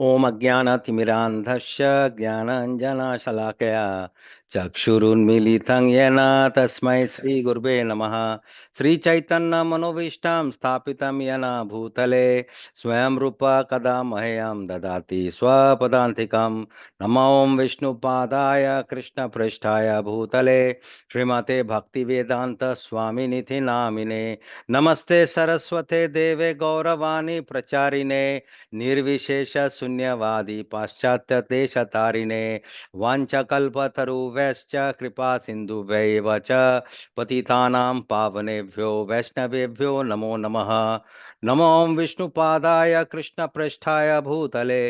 ओम अज्ञानतिमिरान्धस्य ज्ञानाञ्जनशलाकया चक्षुरुन्मीलितं येन तस्मै श्रीगुरुवे नमः। श्रीचैतन्यमनोभीष्टं स्थापितं येन भूतले स्वयं रूप कदा मह्यं ददाति स्वपदान्तिकं। नमो विष्णुपादाय कृष्णपृष्ठाय भूतले श्रीमते भक्तिवेदान्त स्वामिनिधि नामिने। नमस्ते सरस्वते देवे गौरवाणी प्रचारिणे निर्विशेष शून्यवादी पाश्चात्य देश तारिणे वाञ्छकल्पतरुभ्यश्च कृपा सिन्धुभ्यैव च पतितानां पावनेभ्यो वैष्णवेभ्यो नमो नमः। नमो विष्णुपादाय कृष्णपृष्ठाय भूतले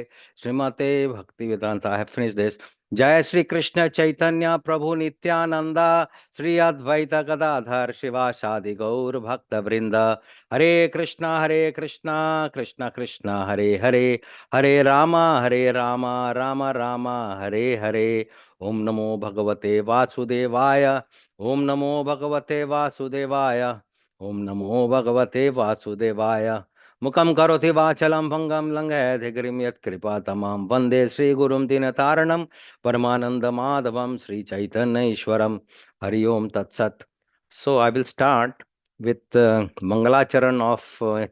श्रीमते Bhaktivedanta. I have finished this. जय श्री कृष्ण चैतन्य प्रभु नित्यानंदा श्री अद्वैत गदाधर शिवासादि गौर भक्त वृंद। हरे कृष्णा कृष्ण कृष्ण हरे हरे हरे रामा राम राम हरे हरे। ओम नमो भगवते वासुदेवाय। ओम नमो भगवते वासुदेवाय। ओम नमो भगवते वासुदेवाय। मुखं करोति वाचलं भंगं लंघयति यत्कृपातमां वन्दे श्रीगुरुं दीनतारणं परमानन्दमाधवं श्रीचैतन्यईश्वरं। हरि ओम तत्सत्. So I will start with Mangalacharan of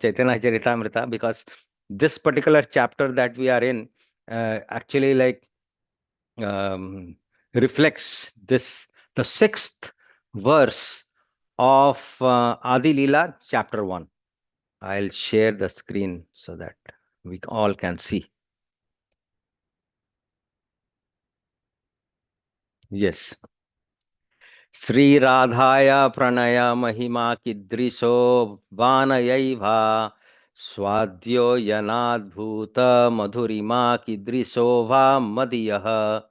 Chaitanya Charitamrita, because this particular chapter that we are in actually reflects this, the sixth verse of Adi Lila chapter 1. I'll share the screen so that we all can see. Yes. Sri Radhaya Pranaya Mahima Kidriso Vanayaiva Swadhyo Yanadbhuta Madhurima Kidriso Va Madhyah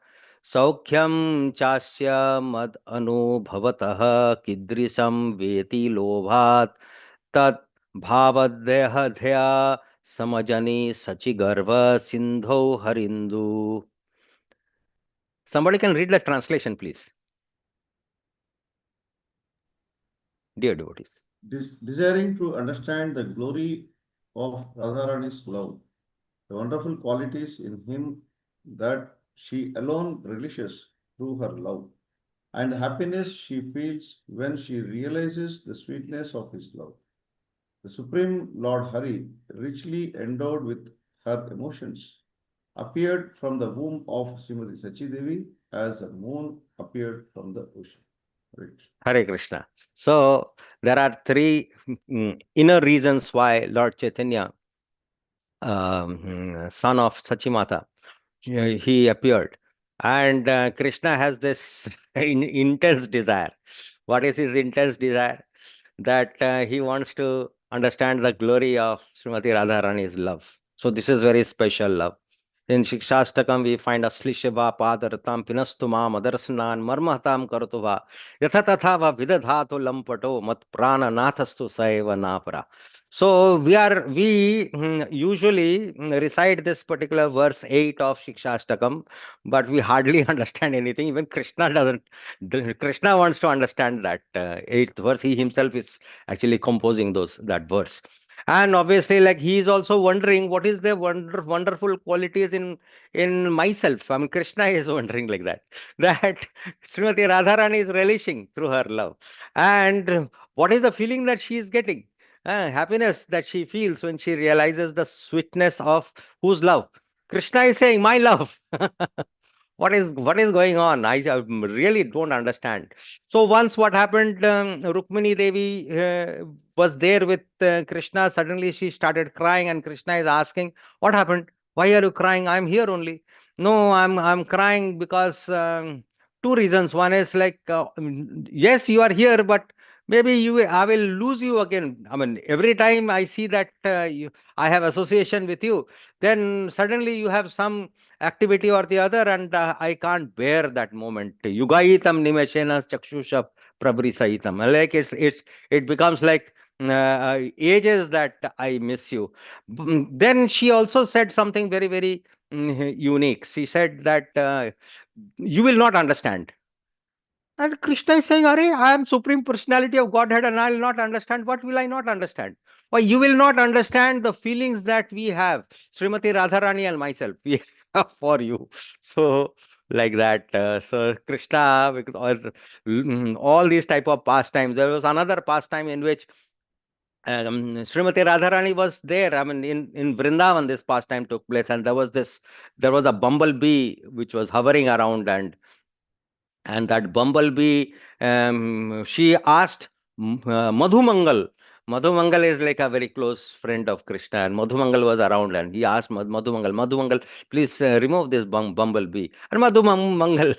Saukhyam Chasya Mad Anubhavatah Kidrisam Veti Lobhat Tat Bhavadhyah Samajani Sachigarva Sindho Harindu. Somebody can read the translation, please, dear devotees. Desiring to understand the glory of Radharani's love, the wonderful qualities in him that she alone relishes through her love, and the happiness she feels when she realizes the sweetness of his love. The Supreme Lord Hari, richly endowed with her emotions, appeared from the womb of Srimati Sachi Devi as the moon appeared from the ocean. Right. Hare Krishna. So there are three inner reasons why Lord Chaitanya, son of Sachimata, he appeared. And Krishna has this intense desire. What is his intense desire? That he wants to understand the glory of Srimati Radharani's love. So this is very special love. In Shikshastakam, we find Aslishiva Padaratam Pinastuma Madarsanan Marmahatam Karatuva Yatha Tathava Vidadhato Lampato Mat Prana Nathastu Saiva Napara. So we usually recite this particular verse 8 of Shikshastakam, but we hardly understand anything. Even Krishna doesn't. Krishna wants to understand that eighth verse. He himself is actually composing that verse. And obviously, like, he is also wondering what is the wonderful qualities in myself. I mean, Krishna is wondering like that. That Srimati Radharani is relishing through her love. And what is the feeling that she is getting? Happiness that she feels when she realizes the sweetness of whose love? Krishna is saying, my love. What is going on? I really don't understand. So once what happened, Rukmini Devi was there with Krishna. Suddenly she started crying, and Krishna is asking, "What happened? Why are you crying? I'm here only." No, I'm crying because two reasons. One is like, yes, you are here, but maybe I will lose you again. I mean, every time I see that I have association with you, then suddenly you have some activity or the other, and I can't bear that moment. Yugaitam nimeshena chakshusha prabrisaitam. Like it becomes like ages that I miss you. Then she also said something very, very unique. She said that you will not understand. And Krishna is saying, Are, I am Supreme Personality of Godhead and I will not understand. What will I not understand? Why, you will not understand the feelings that we have, Srimati Radharani and myself, we have for you. So, like that. So, Krishna, because all these type of pastimes. There was another pastime in which Srimati Radharani was there. I mean, in Vrindavan, this pastime took place, and there was a bumblebee which was hovering around, and that bumblebee, she asked Madhumangal. Madhumangal is like a very close friend of Krishna, and Madhumangal was around, and he asked Madhumangal, please remove this bumblebee. And Madhumangal,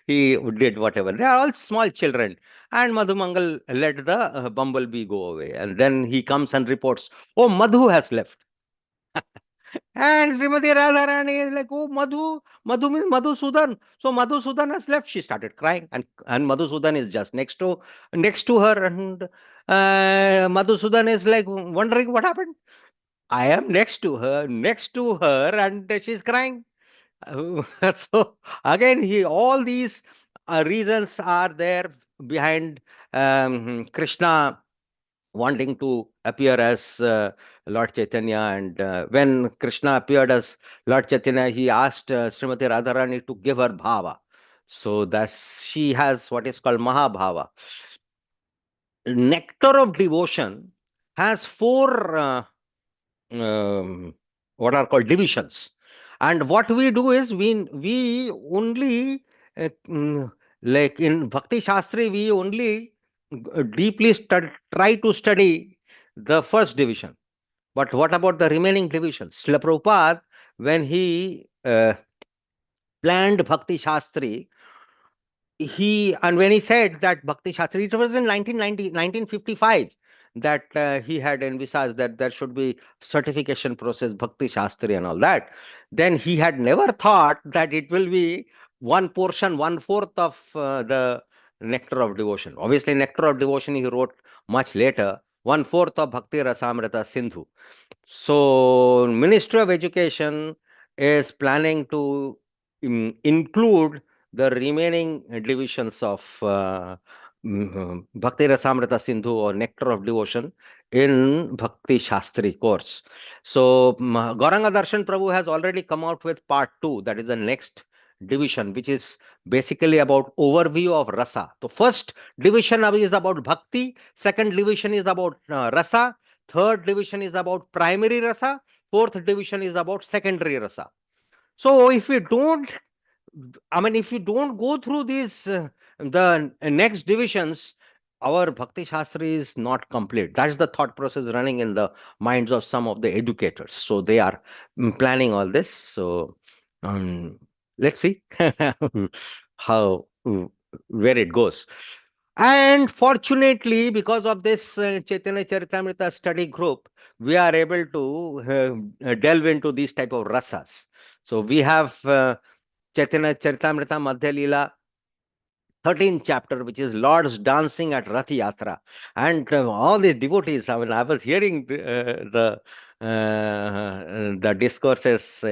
he did whatever. They are all small children, and Madhumangal let the bumblebee go away, and then he comes and reports, "Oh, Madhu has left." And Srimati Radharani is like, oh, Madhu means Madhusudan. So Madhusudan has left. She started crying, and Madhusudan is just next to her, and Madhusudan is like wondering what happened. I am next to her, and she's crying. So again, all these reasons are there behind Krishna wanting to appear as Lord Chaitanya. And when Krishna appeared as Lord Chaitanya, he asked Srimati Radharani to give her bhava. So thus she has what is called Mahabhava. Nectar of devotion has four what are called divisions. And what we do is we only like in Bhakti Shastri, we only deeply try to study the first division. But what about the remaining divisions? Srila Prabhupada, when he planned Bhakti Shastri, when he said that Bhakti Shastri, it was in 1955 that he had envisaged that there should be certification process, Bhakti Shastri and all that. Then he had never thought that it will be one portion, one fourth of the Nectar of Devotion. Obviously, Nectar of Devotion he wrote much later, one fourth of Bhakti Rasamrita Sindhu. So, Ministry of Education is planning to include the remaining divisions of Bhakti Rasamrita Sindhu or Nectar of Devotion in Bhakti Shastri course. So, Gauranga Darshan Prabhu has already come out with part 2, that is the next division, which is basically about overview of rasa. The first division is about bhakti, second division is about rasa, third division is about primary rasa, fourth division is about secondary rasa. So if we don't, I mean, if you don't go through these, the next divisions, our Bhakti Shastri is not complete. That's the thought process running in the minds of some of the educators. So they are planning all this. So um, let's see how where it goes. And fortunately, because of this Chaitanya Charitamrita study group, we are able to delve into these type of rasas. So we have Chaitanya Charitamrita Madhya Lila 13th chapter, which is Lord's dancing at Ratha-Yatra. And all these devotees, I mean, I was hearing the discourses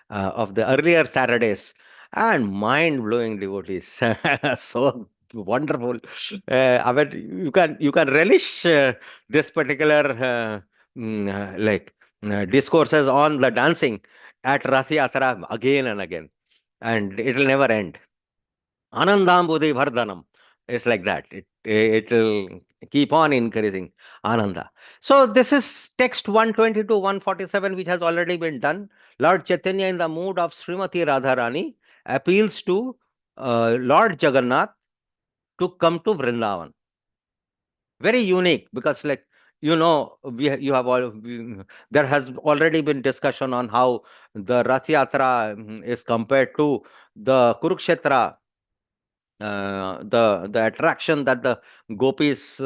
of the earlier Saturdays, and mind-blowing devotees. So wonderful. I mean, you can relish this particular discourses on the dancing at Ratha-Yatra again and again, and it'll never end. Anandambudhi Vardhanam. It's like that. It will keep on increasing Ananda. So this is text 120 to 147, which has already been done. Lord Chaitanya, in the mood of Srimati Radharani, appeals to Lord Jagannath to come to Vrindavan. Very unique, because like you have there has already been discussion on how the Rath Yatra is compared to the Kurukshetra, the attraction that the gopis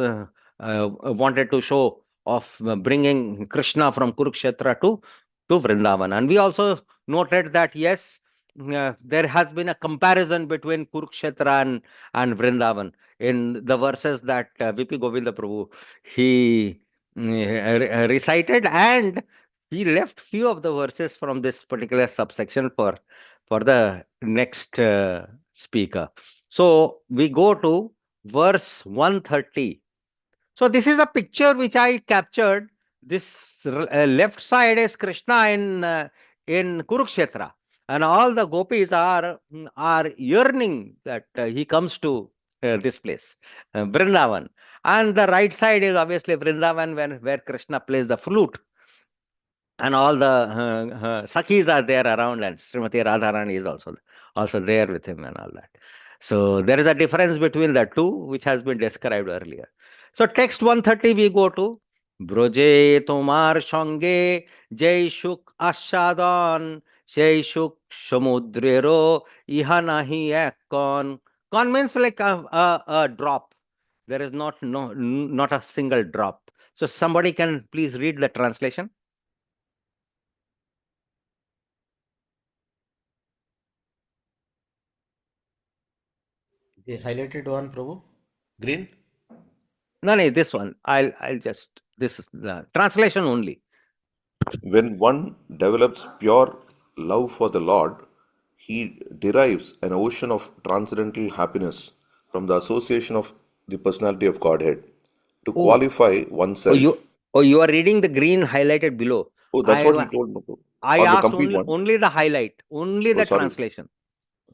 wanted to show of bringing Krishna from Kurukshetra to Vrindavan. And we also noted that yes, there has been a comparison between Kurukshetra and Vrindavan in the verses that VP Govinda Prabhu he recited, and he left few of the verses from this particular subsection for the next speaker. So we go to verse 130. So this is a picture which I captured. This left side is Krishna in Kurukshetra, and all the gopis are yearning that he comes to this place, Vrindavan, and the right side is obviously Vrindavan when where Krishna plays the flute, and all the Sakhis are there around, and Srimati Radharani is also there with him and all that. So there is a difference between the two, which has been described earlier. So text 130 we go to Broje Tomar Sange Jai Shuk Ashadan Jai Shuk Samudrero Iha Nahi Ekon. Kon means like a drop. There is not a single drop. So somebody can please read the translation. The highlighted one, Prabhu. Green. No, no, this one. I'll just this is the translation only. When one develops pure love for the Lord, he derives an ocean of transcendental happiness from the association of the personality of Godhead. To Oh, qualify oh, oneself, you are reading the green highlighted below. oh, that's I what he wa- told me, bro. I Or the asked complete only one. only the highlight, only Oh, the sorry. translation.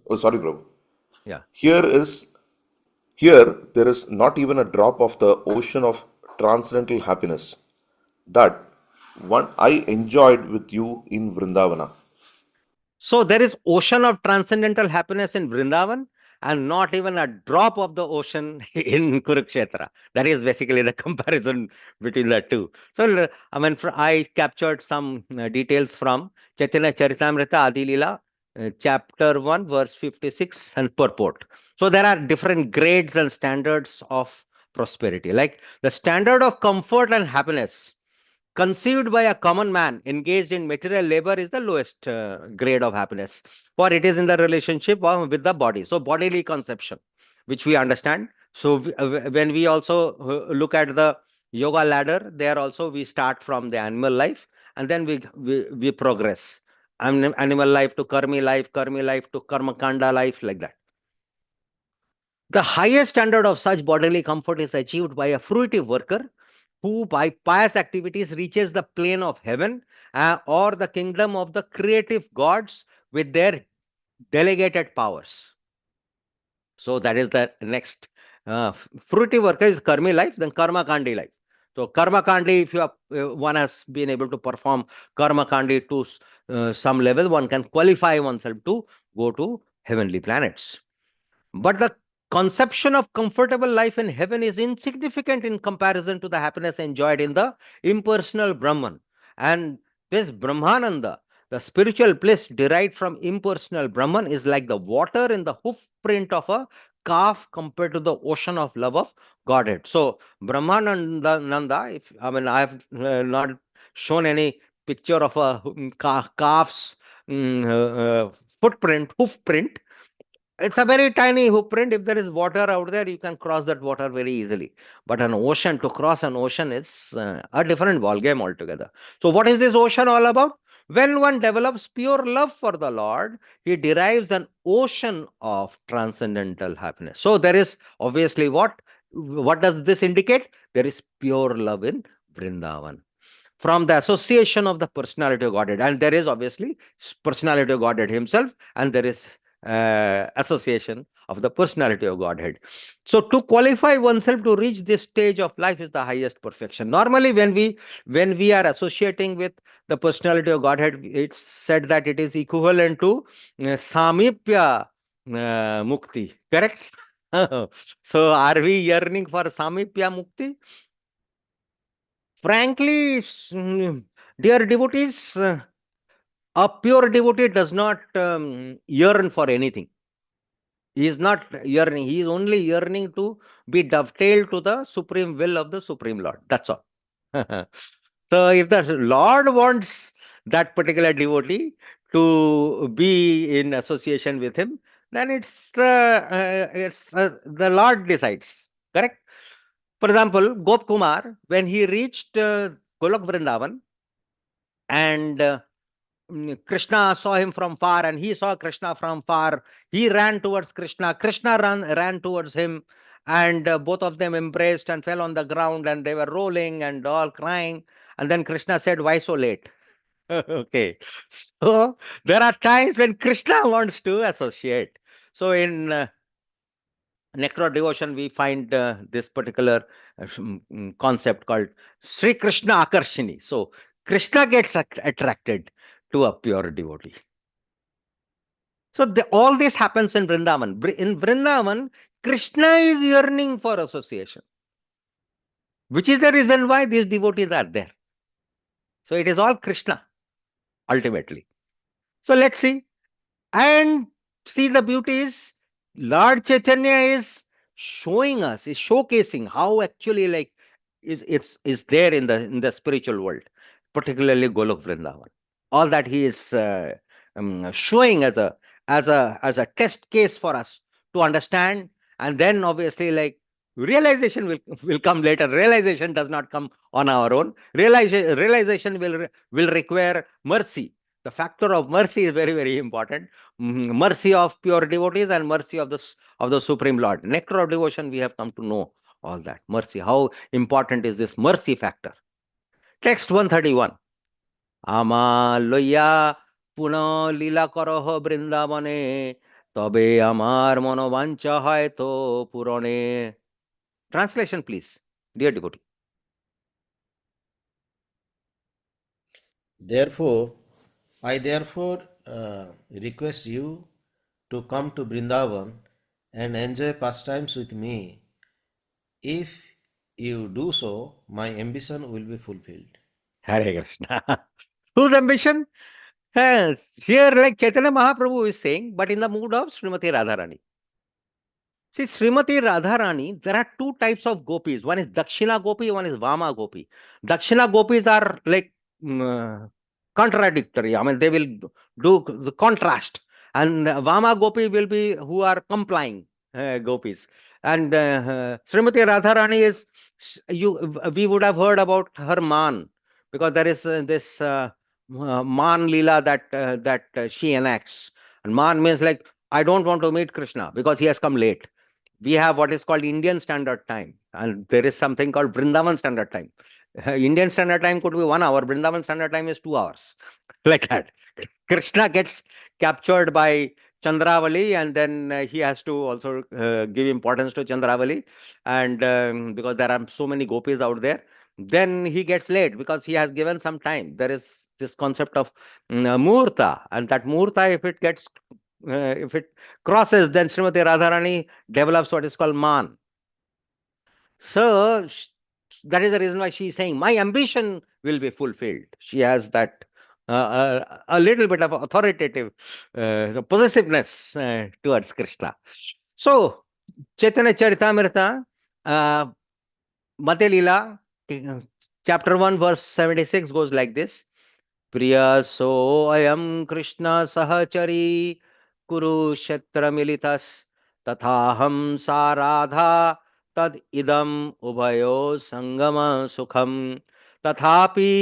Oh, sorry, bro. Yeah. Here is here there is not even a drop of the ocean of transcendental happiness that one I enjoyed with you in Vrindavana. So there is ocean of transcendental happiness in Vrindavan and not even a drop of the ocean in Kurukshetra. That is basically the comparison between the two. So I mean, I captured some details from Chaitanya Charitamrita Adi Lila, chapter 1, verse 56 and purport. So there are different grades and standards of prosperity. Like the standard of comfort and happiness conceived by a common man engaged in material labor is the lowest grade of happiness, for it is in the relationship with the body. So bodily conception, which we understand. So when we also look at the yoga ladder, there also we start from the animal life, and then we progress animal life to karmi life to karma kanda life, like that. The highest standard of such bodily comfort is achieved by a fruitive worker who, by pious activities, reaches the plane of heaven or the kingdom of the creative gods with their delegated powers. So that is the next. Fruitive worker is karmi life, then karma kandi life. So karma kandi, if you have, one has been able to perform karma kandi to some level, one can qualify oneself to go to heavenly planets. But the conception of comfortable life in heaven is insignificant in comparison to the happiness enjoyed in the impersonal Brahman. And this Brahmananda, the spiritual bliss derived from impersonal Brahman, is like the water in the hoof print of a calf compared to the ocean of love of Godhead. So, Brahmananda, Nanda, if I mean, I have not shown any picture of a calf's footprint, hoof print. It's a very tiny footprint. If there is water out there, you can cross that water very easily. But an ocean, to cross an ocean is a different ballgame altogether. So, what is this ocean all about? When one develops pure love for the Lord, he derives an ocean of transcendental happiness. So, there is obviously what? What does this indicate? There is pure love in Vrindavan from the association of the personality of Godhead. And there is obviously personality of Godhead himself, and there is association of the personality of Godhead. So to qualify oneself to reach this stage of life is the highest perfection. Normally, when we are associating with the personality of Godhead, it's said that it is equivalent to samipya mukti. Correct? So are we yearning for samipya mukti? Frankly, dear devotees, a pure devotee does not yearn for anything. He is not yearning. He is only yearning to be dovetailed to the supreme will of the Supreme Lord. That's all. So, if the Lord wants that particular devotee to be in association with him, then it's the Lord decides. Correct. For example, Gop Kumar, when he reached Golok Vrindavan, and Krishna saw him from far and he saw Krishna from far. He ran towards Krishna. Krishna ran towards him, and both of them embraced and fell on the ground, and they were rolling and all crying. And then Krishna said, "Why so late?" Okay. So there are times when Krishna wants to associate. So in nectar devotion, we find this particular concept called Sri Krishna Akarshini. So Krishna gets attracted to a pure devotee. So all this happens in Vrindavan. In Vrindavan, Krishna is yearning for association, which is the reason why these devotees are there. So it is all Krishna ultimately. So let's see. And see, the beauty is Lord Chaitanya is showing us, is showcasing how actually like is there in the spiritual world, particularly Golok Vrindavan. All that he is showing as a test case for us to understand, and then obviously like realization will come later. Realization does not come on our own. Realization will require mercy. The factor of mercy is very, very important. Mercy of pure devotees and mercy of the Supreme Lord. Nectar of devotion, we have come to know all that. Mercy. How important is this mercy factor? Text 131. Ama loya puno lila koroh brindawane tobe amar monovancha hai to purone. Translation, please, dear devotee. Therefore, I therefore request you to come to Brindavan and enjoy pastimes with me. If you do so, my ambition will be fulfilled. Hare Krishna. Whose ambition? Yes, here like Chaitanya Mahaprabhu is saying, but in the mood of Srimati Radharani. See, Srimati Radharani, there are two types of gopis. One is Dakshina Gopi, one is Vama Gopi. Dakshina Gopis are like contradictory. I mean, they will do the contrast. And Vama Gopi will be who are complying gopis. And Srimati Radharani is, we would have heard about her man, because there is this man lila that she enacts. And man means like, I don't want to meet Krishna because he has come late. We have what is called Indian Standard Time, and there is something called Vrindavan Standard Time. Indian Standard Time could be 1 hour, Vrindavan Standard Time is 2 hours, like that. Krishna gets captured by Chandravali, and then he has to also give importance to Chandravali, and because there are so many gopis out there, then he gets late because he has given some time. There is this concept of Murta, and that Murta, if it crosses, then Srimati Radharani develops what is called Man. So that is the reason why she is saying, my ambition will be fulfilled. She has that a little bit of authoritative possessiveness towards Krishna. So Chaitanya Charitamrita, uh, Madhya Lila, chapter 1, verse 76 goes like this. प्रियसोऽयं Krishna सहचरी कुरुक्षेत्र मिलितस् तथाहं सा राधा तद इदम उभयो संगम सुखम तथापि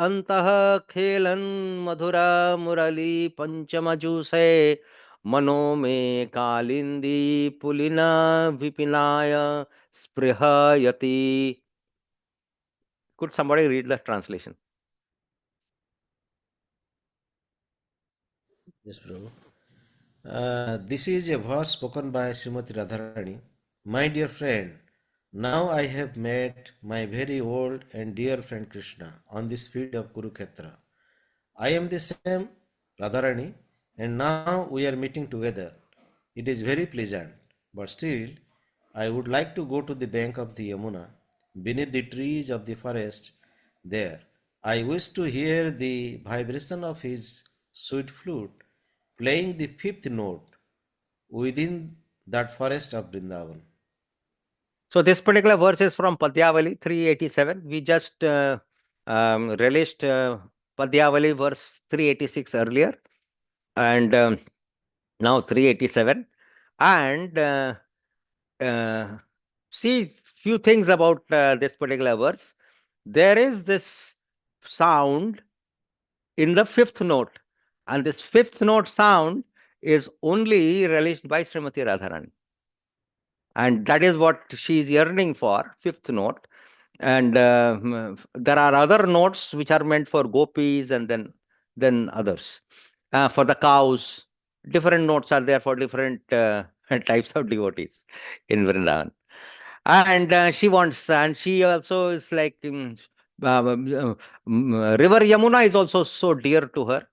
अंतः खेलन मधुर मुरली पंचमजूसे मनो में कालिंदी पुलिन विपिनाय स्पृहयति. Could somebody read the translation? Yes, Prabhu. This is a verse spoken by Srimati Radharani. My dear friend, now I have met my very old and dear friend Krishna on this field of Kurukshetra. I am the same Radharani, and now we are meeting together. It is very pleasant, but still, I would like to go to the bank of the Yamuna, beneath the trees of the forest there. I wish to hear the vibration of his sweet flute playing the fifth note within that forest of Vrindavan. So this particular verse is from Padyavali 387. We just released Padyavali verse 386 earlier, and now 387. And see few things about this particular verse. There is this sound in the fifth note. And this fifth note sound is only relished by Srimati Radharani. And that is what she is yearning for, fifth note. And there are other notes which are meant for gopis, and then others. For the cows, different notes are there for different types of devotees in Vrindavan. And she wants, and she also is like, river Yamuna is also so dear to her.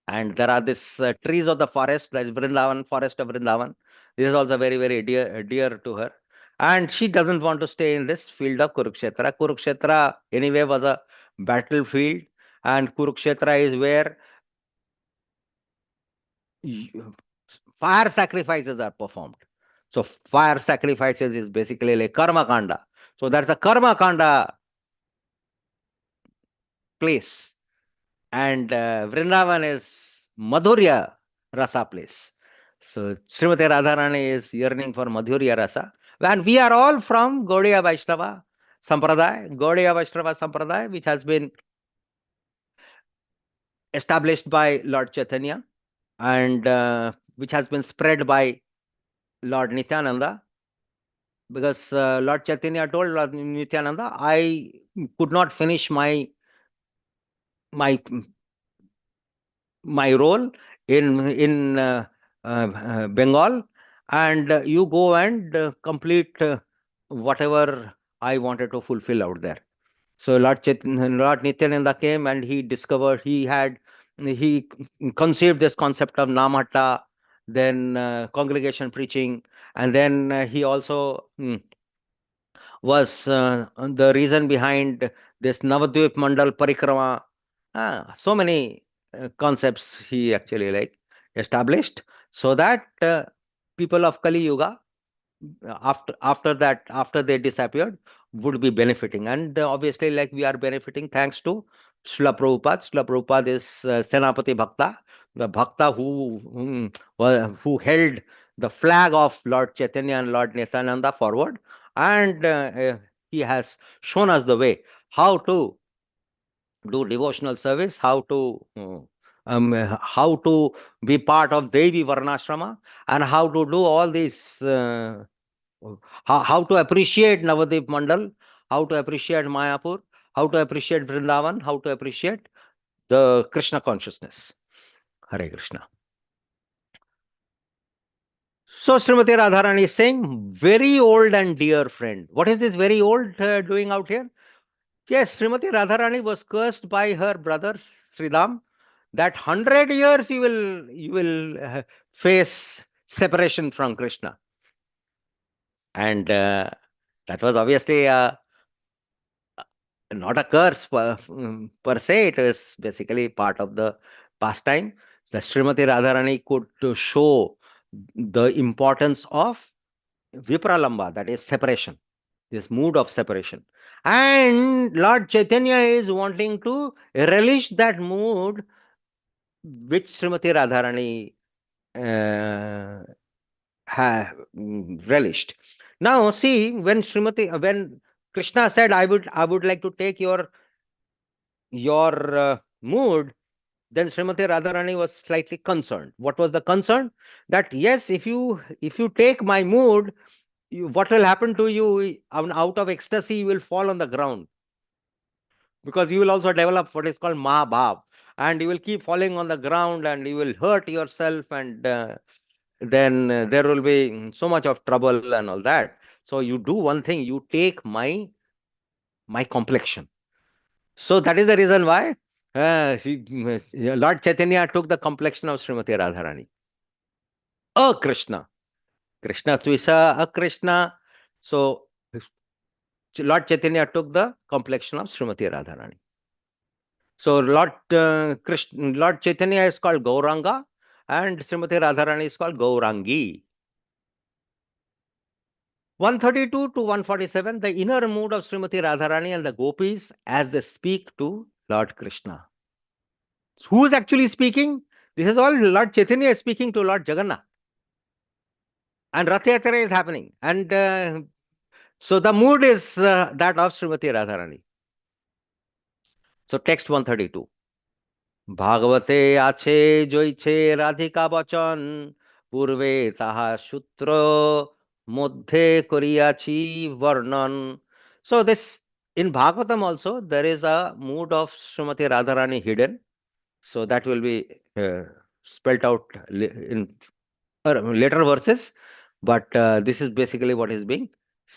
And there are these trees of the forest, that is Vrindavan, forest of Vrindavan. This is also very, very dear to her. And she doesn't want to stay in this field of Kurukshetra. Kurukshetra, anyway, was a battlefield, and Kurukshetra is where y- fire sacrifices are performed. So, fire sacrifices is basically like Karma Kanda. So, that's a Karma Kanda place. And Vrindavan is Madhurya Rasa place. So Srimati Radharani is yearning for Madhurya Rasa. And we are all from Gaudiya Vaishnava Sampradaya, Gaudiya Vaishnava Sampradaya, which has been established by Lord Chaitanya, and which has been spread by Lord Nityananda. Because Lord Chaitanya told Lord Nityananda, I could not finish my role in Bengal, and you go and complete whatever I wanted to fulfill out there. So Lord Nityananda came, and he discovered, he conceived this concept of Namhatta, then congregation preaching, and then he also was the reason behind this Navadvip Mandal Parikrama. So many concepts he actually like established, so that people of Kali Yuga, after they disappeared, would be benefiting. And obviously, like, we are benefiting thanks to Srila Prabhupada. Srila Prabhupada is Senapati Bhakta, the Bhakta who held the flag of Lord Chaitanya and Lord Nityananda forward, and he has shown us the way how to do devotional service, how to be part of Devi Varnashrama, and how to do all these. How to appreciate Navadip Mandal, how to appreciate Mayapur, how to appreciate Vrindavan, how to appreciate the Krishna consciousness. Hare Krishna. So Srimati Radharani is saying, very old and dear friend. What is this very old doing out here? Yes, Srimati Radharani was cursed by her brother Sridham that 100 years you will face separation from Krishna. And that was obviously not a curse per se. It is basically part of the pastime. The Srimati Radharani could to show the importance of Vipralamba, that is separation, this mood of separation. And Lord Chaitanya is wanting to relish that mood which Srimati Radharani relished. Now, see, when Krishna said, I would like to take your mood, then Srimati Radharani was slightly concerned. What was the concern? That yes, if you take my mood, what will happen to you? Out of ecstasy, you will fall on the ground, because you will also develop what is called Mahabhav, and you will keep falling on the ground, and you will hurt yourself, and then there will be so much of trouble and all that. So you do one thing: you take my complexion. So that is the reason why Lord Chaitanya took the complexion of Srimati Radharani. A Krishna. Krishna Twisa, a Krishna. So Lord Chaitanya took the complexion of Srimati Radharani. So Lord Chaitanya is called Gauranga, and Srimati Radharani is called Gaurangi. 132 to 147, the inner mood of Srimati Radharani and the gopis as they speak to Lord Krishna. Who is actually speaking? This is all Lord Chaitanya is speaking to Lord Jagannath. And Ratha-Yatra is happening. And so the mood is that of Srimati Radharani. So text 132. ভাগবতে আছে জৈছে রাধিকা বচন, পূর্বে তাহা সূত্র মধ্যে করিয়াছি বর্ণন. So this in Bhagavatam also there is a mood of Srimati Radharani hidden. So that will be spelt out in later verses. But this is basically what is being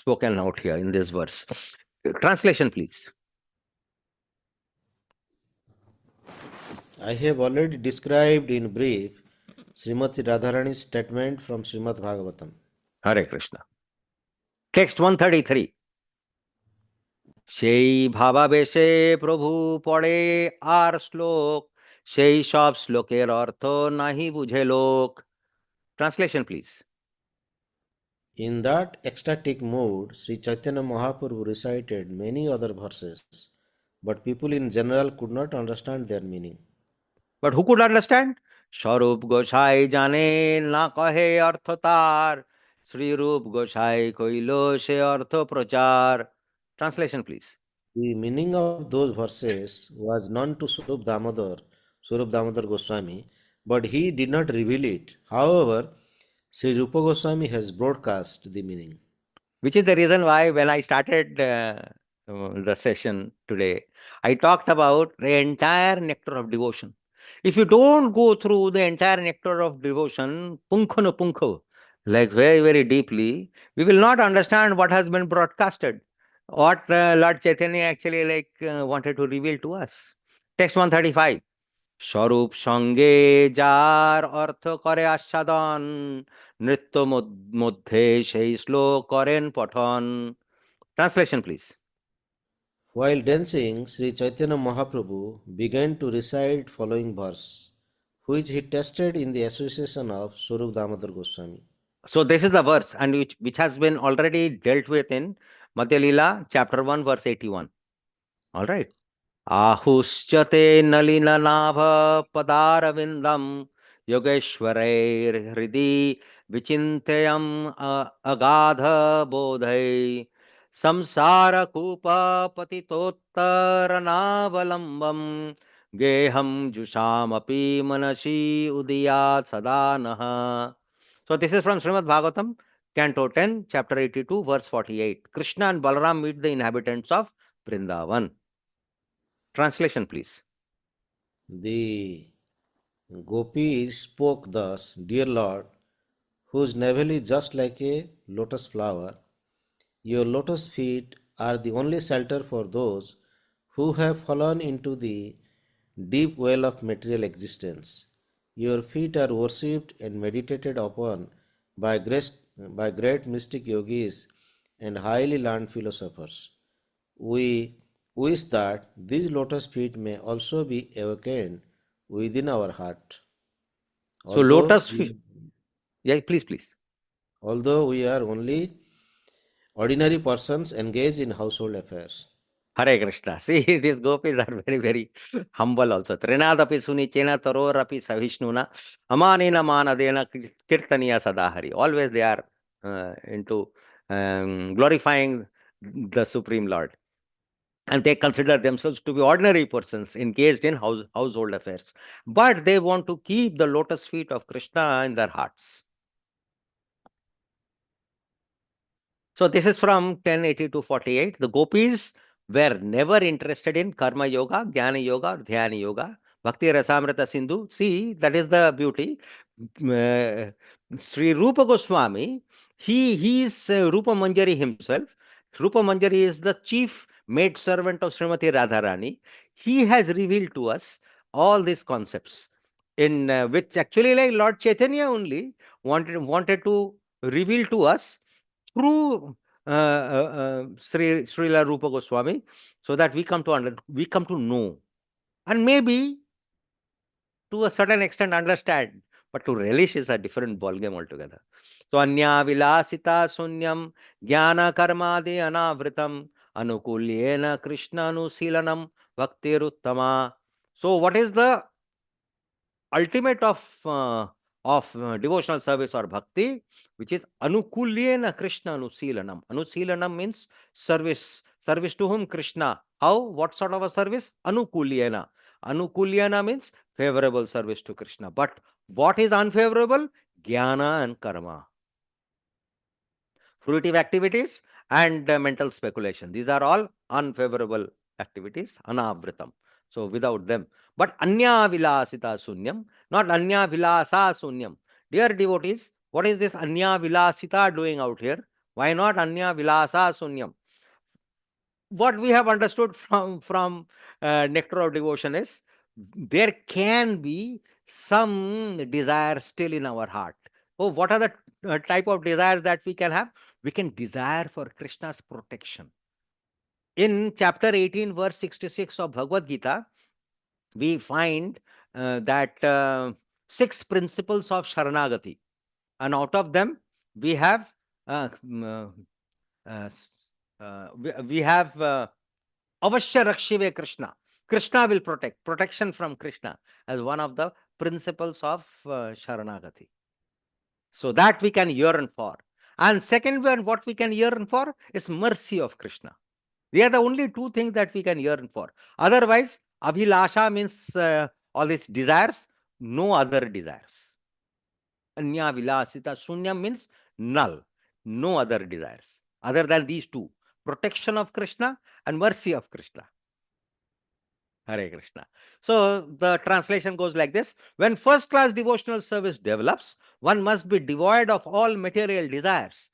spoken out here in this verse. Translation, please. I have already described in brief Srimati Radharani's statement from Srimad Bhagavatam. Hare Krishna. Text 133. সেই ভাবাবেশে প্রভু পড়ে আর শ্লোক, সেই সব শ্লোকের অর্থ নাহি বুঝে লোক. Translation, please. In that ecstatic mood, Sri Chaitanya Mahaprabhu recited many other verses, but people in general could not understand their meaning. But who could understand? স্বরূপ গোসাই জানে না কহে অর্থ তার, শ্রীরূপ গোসাই কইল সে অর্থ প্রচার. Translation, please. The meaning of those verses was known to Swarup Damodar Goswami, but he did not reveal it. However, Sri Rupa Goswami has broadcast the meaning. Which is the reason why when I started the session today, I talked about the entire nectar of devotion. If you don't go through the entire nectar of devotion, punkhano punkho, like very, very deeply, we will not understand what has been broadcasted, what Lord Chaitanya actually wanted to reveal to us. Text 135. স্বরূপ সঙ্গে যার অর্থ করে আস্বাদন, নৃত্য মধ্যে সেই শ্লোক করেন পঠন. Translation, please. While dancing, Sri Chaitanya Mahaprabhu began to recite following verse, which he tested in the association of Swarup Damodar Goswami. So this is the verse and which has been already dealt with in Madhya lila chapter 1 verse 81. All right. आहुश्चते नलिननाभपदारविन्दं योगेश्वरैर्हृदि विचिन्तयम् अगाधबोधै संसारकूपपतितोत्तरनावलम्बं गेहं जुषामपि मनसि उदयात् सदा नः. So this is from Srimad Bhagavatam, Canto 10, Chapter 82, verse 48. Krishna and Balaram meet the inhabitants of Vrindavan. Translation, please. The gopis spoke thus, Dear Lord, whose navel is just like a lotus flower, your lotus feet are the only shelter for those who have fallen into the deep well of material existence. Your feet are worshipped and meditated upon by great mystic yogis and highly learned philosophers. We wish that these lotus feet may also be awakened within our heart. So Although lotus feet. we, Yeah, please, please. although we are only ordinary persons engaged in household affairs. Hare Krishna. See, these gopis are very, very humble also. Trinadapi sunichena tarorapi savishnuna amanena manadena kirtaniya sadahari. Always they are into glorifying the Supreme Lord. And they consider themselves to be ordinary persons engaged in household affairs. But they want to keep the lotus feet of Krishna in their hearts. So this is from 1080 to 48. The gopis were never interested in karma yoga, jnana yoga, or dhyana yoga. Bhakti Rasamrita Sindhu. See, that is the beauty. Uh, Sri Rupa Goswami, he is Rupa Manjari himself. Rupa Manjari is the chief maid servant of Srimati Radharani. He has revealed to us all these concepts in which actually like Lord Chaitanya only wanted to reveal to us through Srila Rupa Goswami, so that we come to know, and maybe to a certain extent understand, but to relish is a different ballgame altogether. So Anya Vilasita Sunyam Jnana Karmadi Anavritam Anukulyena Krishna Anusilanam Bhaktiruttama. So what is the ultimate of devotional service or bhakti, which is anukulyena Krishna anusilanam. Anusilanam means service. Service to whom? Krishna. How? What sort of a service? Anukulyana. Anukulyana means favorable service to Krishna. But what is unfavorable? Jnana and karma, fruitive activities and mental speculation. These are all unfavorable activities, anavritam. So without them. But anya vilasita sunyam, not anya vilasa sunyam. Dear devotees, what is this anya vilasita doing out here? Why not anya vilasa sunyam? What we have understood from nectar of devotion is there can be some desire still in our heart. Oh, what are the type of desires that we can have? We can desire for Krishna's protection. In chapter 18, verse 66 of Bhagavad Gita, we find that six principles of Sharanagati, and out of them we have uh, mm, we have Avashya Rakshive Krishna. Krishna will protect. Protection from Krishna as one of the principles of Sharanagati. So that we can yearn for. And second one, what we can yearn for is mercy of Krishna. They are the only two things that we can yearn for. Otherwise, Abhilasha means all these desires, no other desires. Anya Vilasita Shunyam means null, no other desires other than these two, protection of Krishna and mercy of Krishna. Hare Krishna. So the translation goes like this: when first class devotional service develops, one must be devoid of all material desires.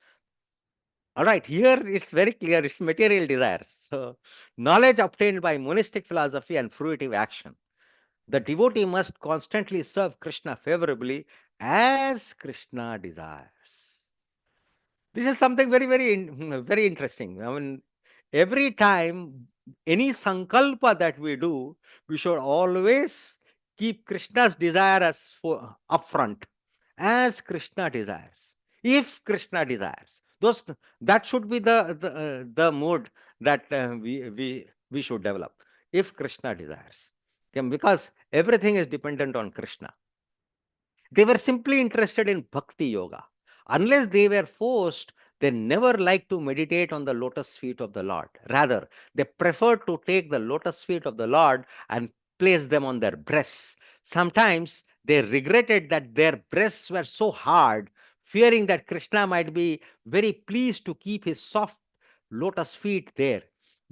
All right, here it's very clear, it's material desires. So, knowledge obtained by monistic philosophy and fruitive action. The devotee must constantly serve Krishna favorably as Krishna desires. This is something very interesting. I mean, every time any sankalpa that we do, we should always keep Krishna's desire as for upfront, as Krishna desires. If Krishna desires, those that should be the mode that we should develop. If Krishna desires, okay, because everything is dependent on Krishna. They were simply interested in bhakti yoga. Unless they were forced, they never liked to meditate on the lotus feet of the Lord. Rather, they preferred to take the lotus feet of the Lord and place them on their breasts. Sometimes they regretted that their breasts were so hard, fearing that Krishna might be very pleased to keep his soft lotus feet there.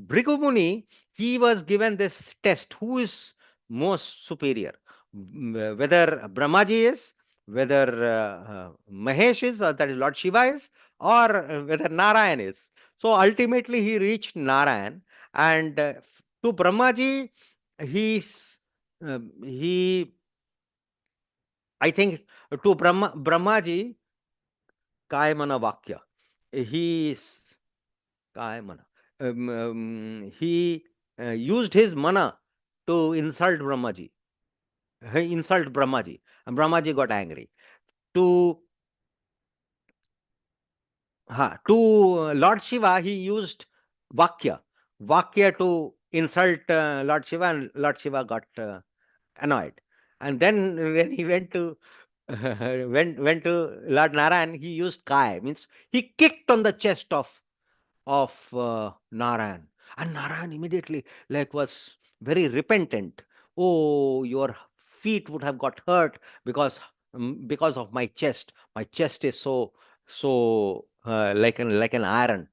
Bhrigu Muni, he was given this test: who is most superior? Whether Brahmaji is, whether Mahesh is, or that is Lord Shiva is, or whether Narayan is. So ultimately, he reached Narayan, and to Brahmaji, he's he. I think to Brahmaji, काय mana vakya. He is काय mana. He used his mana to insult Brahmaji. He insult Brahmaji, and Brahmaji got angry. To to Lord Shiva, he used Vakya to insult Lord Shiva, and Lord Shiva got annoyed. And then when he went to went to Lord Narayan, he used Kai, means he kicked on the chest of Narayan, and Narayan immediately like was very repentant. Oh, your feet would have got hurt because of my chest. My chest is so like an iron.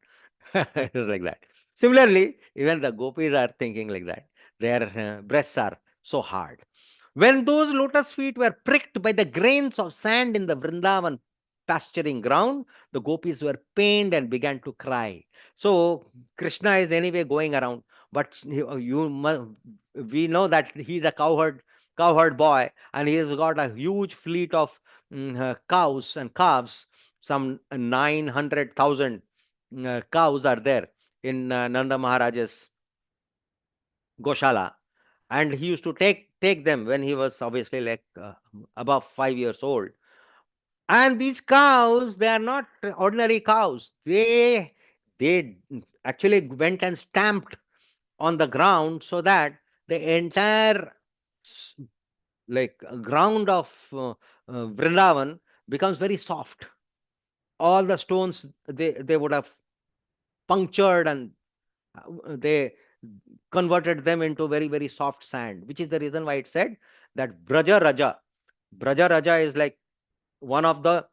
It was like that. Similarly, even the gopis are thinking like that. Their breasts are so hard. When those lotus feet were pricked by the grains of sand in the Vrindavan pasturing ground, the gopis were pained and began to cry. So Krishna is anyway going around, but we know that he's a cowherd boy, and he has got a huge fleet of cows and calves. Some 900,000 cows are there in Nanda Maharaj's Goshala, and he used to take them when he was obviously like above 5 years old. And these cows, they are not ordinary cows. They actually went and stamped on the ground so that the entire s- ground of Vrindavan becomes very soft. All the stones they would have punctured, and they converted them into very, very soft sand, which is the reason why it said that Braja Raja is like one of the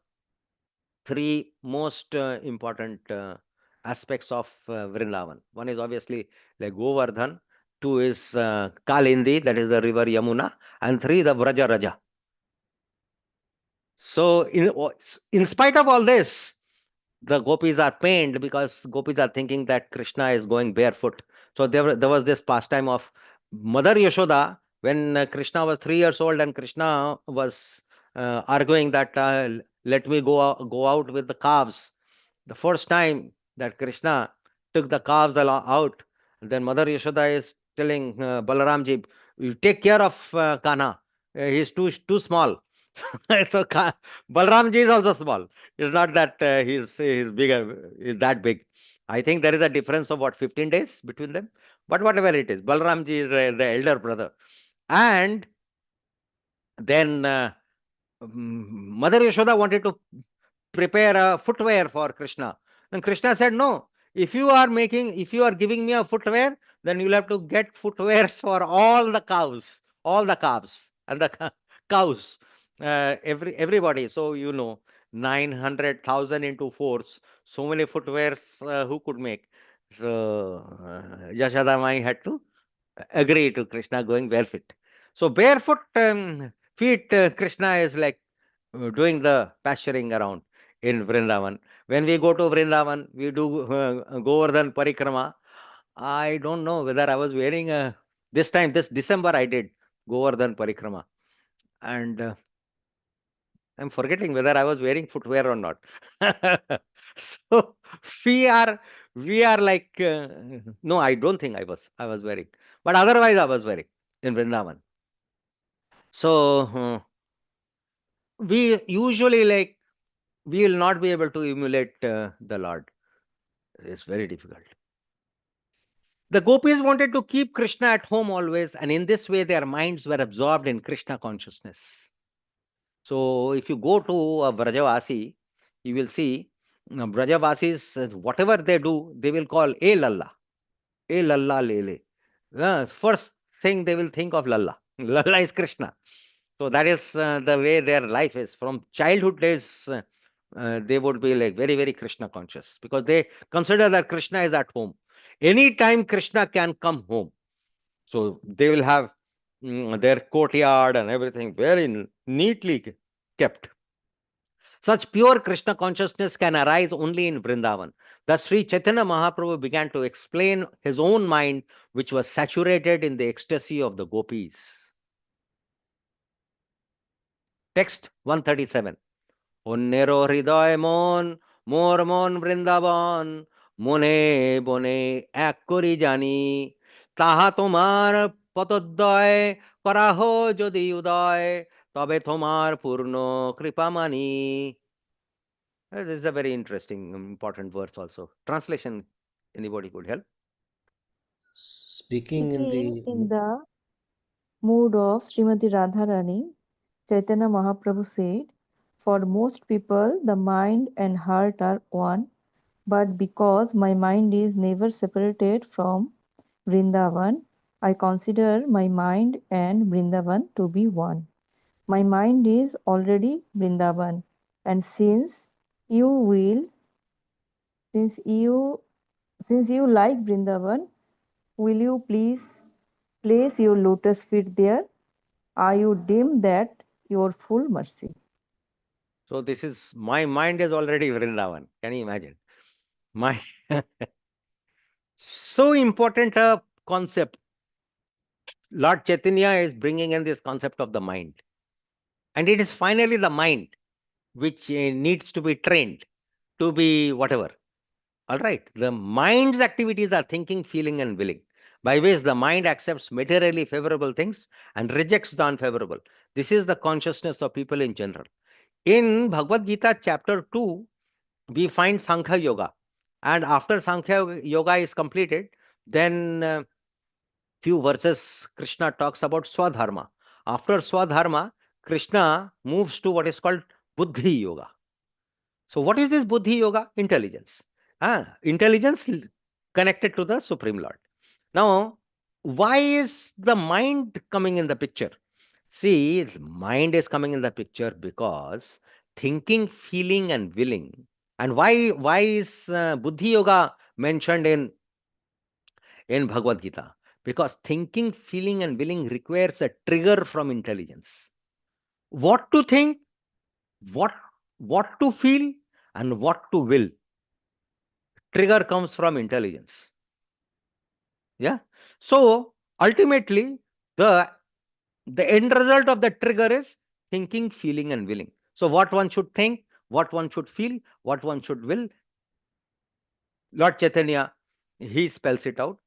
three most important aspects of Vrindavan. One is obviously like Govardhan, two is Kalindi, that is the river Yamuna, and three the Braja Raja. So, in spite of all this, the gopis are pained because gopis are thinking that Krishna is going barefoot. So there was this pastime of Mother Yashoda when Krishna was 3 years old and Krishna was arguing that let me go out with the calves. The first time that Krishna took the calves out, then Mother Yashoda is telling Balaramji, you take care of Kana. He's too small. So Balramji is also small. It's not that he's bigger, is that big. I think there is a difference of what 15 days between them. But whatever it is, Balramji is the elder brother. And then Mother Yashoda wanted to prepare a footwear for Krishna. And Krishna said, no, if you are giving me a footwear, then you'll have to get footwears for all the cows, all the calves and the cows, everybody. So, 900,000 into fours, so many footwears who could make. So, Yashoda Mai had to agree to Krishna going barefoot. So, barefoot feet, Krishna is like doing the pasturing around in Vrindavan. When we go to Vrindavan, we do Govardhan Parikrama. I don't know whether I was wearing this December I did Govardhan Parikrama, and I'm forgetting whether I was wearing footwear or not. So we are we are like no, I don't think I was wearing, but otherwise I was wearing in Vrindavan. So we usually like we will not be able to emulate the Lord. It's very difficult. The gopis wanted to keep Krishna at home always, and in this way, their minds were absorbed in Krishna consciousness. So, if you go to a Brajavasi, you will see Brajavasis, whatever they do, they will call E Lalla Lele. First thing they will think of Lalla. Lalla is Krishna. So that is the way their life is. From childhood days, they would be like very, very Krishna conscious because they consider that Krishna is at home. Anytime Krishna can come home. So they will have their courtyard and everything very neatly kept. Such pure Krishna consciousness can arise only in Vrindavan. Thus, Sri Chaitanya Mahaprabhu began to explain his own mind, which was saturated in the ecstasy of the gopis. Text 137. অন্যেরও হৃদয় মন মোর মন বৃন্দাবন মনে বনে এক করি জানি তাহা তোমার পতদ্বয় করাহ যদি উদয় তবে তোমার পূর্ণ কৃপা মানি. This is a very interesting, important verse also. Translation, anybody could help? Speaking in Speaking the in the mood of Srimati Radharani, Chaitanya Mahaprabhu said, for most people, the mind and heart are one, but because my mind is never separated from Vrindavan, I consider my mind and Vrindavan to be one. My mind is already Vrindavan, and you will, since you, since you like Vrindavan, will you please place your lotus feet there? I would deem that your full mercy. So this is my mind is already Vrindavan. Can you imagine? My so important a concept. Lord Chaitanya is bringing in this concept of the mind. And it is finally the mind which needs to be trained to be whatever. All right. The mind's activities are thinking, feeling, and willing, by which the mind accepts materially favorable things and rejects the unfavorable. This is the consciousness of people in general. In Bhagavad Gita, chapter 2, we find Sankhya Yoga. And after Sankhya Yoga is completed, then few verses Krishna talks about Swadharma. After Swadharma, Krishna moves to what is called Buddhi Yoga. So what is this Buddhi Yoga? Intelligence. Intelligence connected to the Supreme Lord. Now, why is the mind coming in the picture? See, mind is coming in the picture because thinking, feeling, and willing. And why is Buddhi Yoga mentioned in Bhagavad Gita? Because thinking, feeling, and willing requires a trigger from intelligence. What to think, what what to feel, and what to will. Trigger comes from intelligence. Yeah. So ultimately, the the end result of the trigger is thinking, feeling, and willing. So what one should think, what one should feel, what one should will, Lord Chaitanya, he spells it out